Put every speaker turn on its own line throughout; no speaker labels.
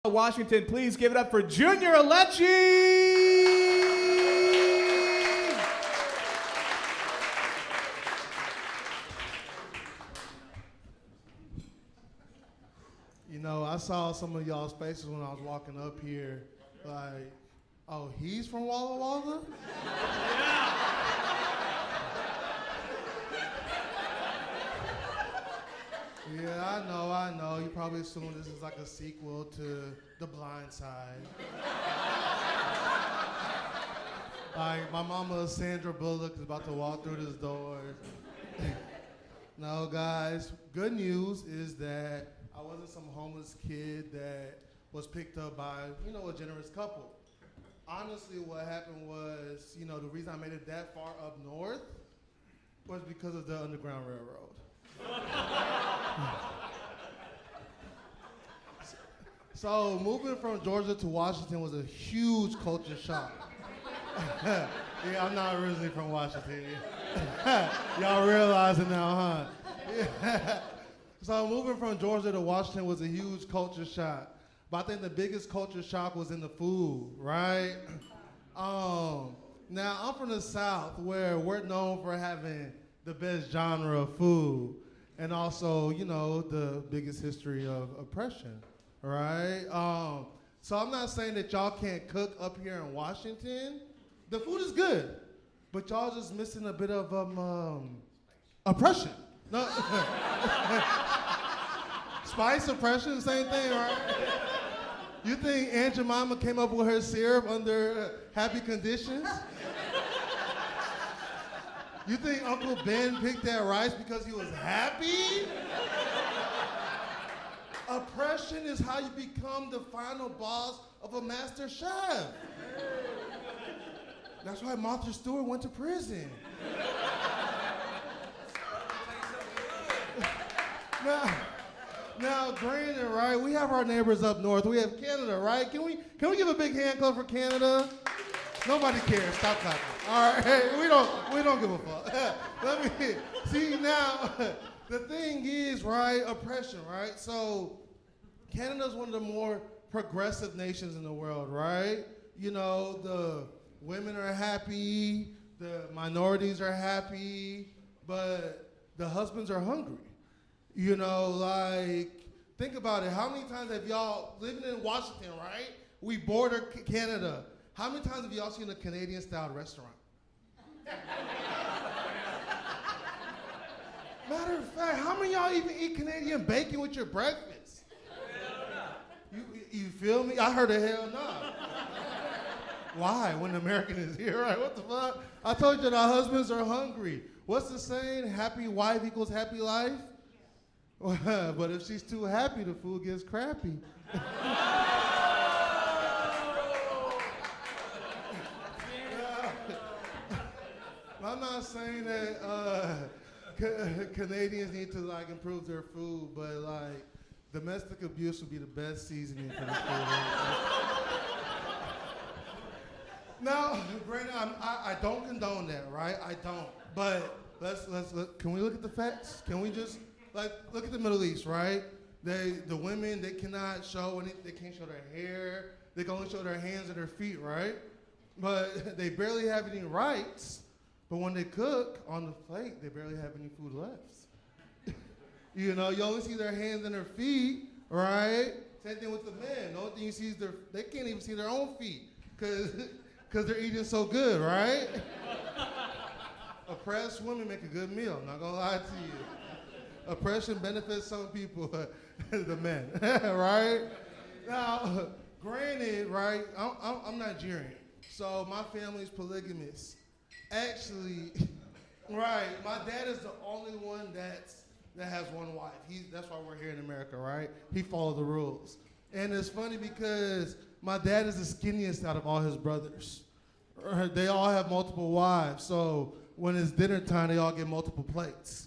Washington, please give it up for Junior Elechi!
You know, I saw some of y'all's faces when I was walking up here, like, oh, he's from Walla Walla? Yeah, I know. You probably assume this is like a sequel to The Blind Side. Like, my mama, Sandra Bullock, is about to walk through this door. No, guys, good news is that I wasn't some homeless kid that was picked up by, a generous couple. Honestly, what happened was, the reason I made it that far up north was because of the Underground Railroad. So moving from Georgia to Washington was a huge culture shock. Yeah, I'm not originally from Washington. Y'all realize it now, huh? Yeah. So moving from Georgia to Washington was a huge culture shock. But I think the biggest culture shock was in the food, right? Now, I'm from the South, where we're known for having the best genre of food, and also, the biggest history of oppression, right? So I'm not saying that y'all can't cook up here in Washington. The food is good, but y'all just missing a bit of oppression. No. Spice oppression, same thing, right? You think Aunt Jemima came up with her syrup under happy conditions? You think Uncle Ben picked that rice because he was happy? Oppression is how you become the final boss of a master chef. That's why Martha Stewart went to prison. Now, granted, right? We have our neighbors up north. We have Canada, right? Can we give a big hand clap for Canada? Nobody cares. Stop clapping. All right, hey, we don't give a fuck. Let me see now. The thing is, right? Oppression, right? So, Canada's one of the more progressive nations in the world, right? The women are happy, the minorities are happy, but the husbands are hungry. Think about it. How many times have y'all, living in Washington, right? We border Canada. How many times have y'all seen a Canadian-style restaurant? Matter of fact, how many of y'all even eat Canadian bacon with your breakfast? You feel me? I heard a hell no. Why? When the American is here, right? What the fuck? I told you that our husbands are hungry. What's the saying? Happy wife equals happy life? But if she's too happy, the food gets crappy. I'm not saying that Canadians need to improve their food, but domestic abuse would be the best seasoning for the food. Now, granted, I don't condone that, right? I don't. But let's look. Can we look at the facts? Can we just look at the Middle East, right? The women, they cannot show anything. They can't show their hair. They can only show their hands and their feet, right? But they barely have any rights. But when they cook on the plate, they barely have any food left. You only see their hands and their feet, right? Same thing with the men. The only thing you see is they can't even see their own feet because they're eating so good, right? Oppressed women make a good meal, I'm not gonna lie to you. Oppression benefits some people, the men, right? Now, granted, right, I'm Nigerian, so my family's polygamous. Actually, right, my dad is the only one that has one wife. That's why we're here in America, right? He followed the rules. And it's funny because my dad is the skinniest out of all his brothers. They all have multiple wives, so when it's dinner time, they all get multiple plates.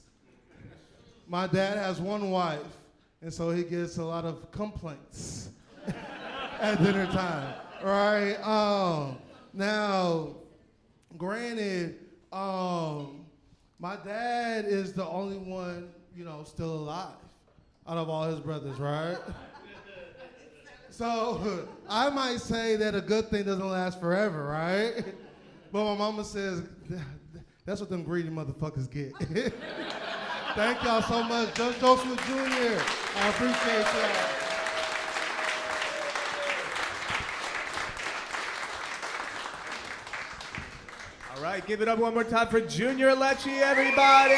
My dad has one wife, and so he gets a lot of complaints at dinner time, right? Now, granted, my dad is the only one, still alive out of all his brothers, right? So I might say that a good thing doesn't last forever, right? But my mama says, that's what them greedy motherfuckers get. Thank y'all so much. Joseph Jr., I appreciate y'all.
All right, give it up one more time for Junior Elechi, everybody.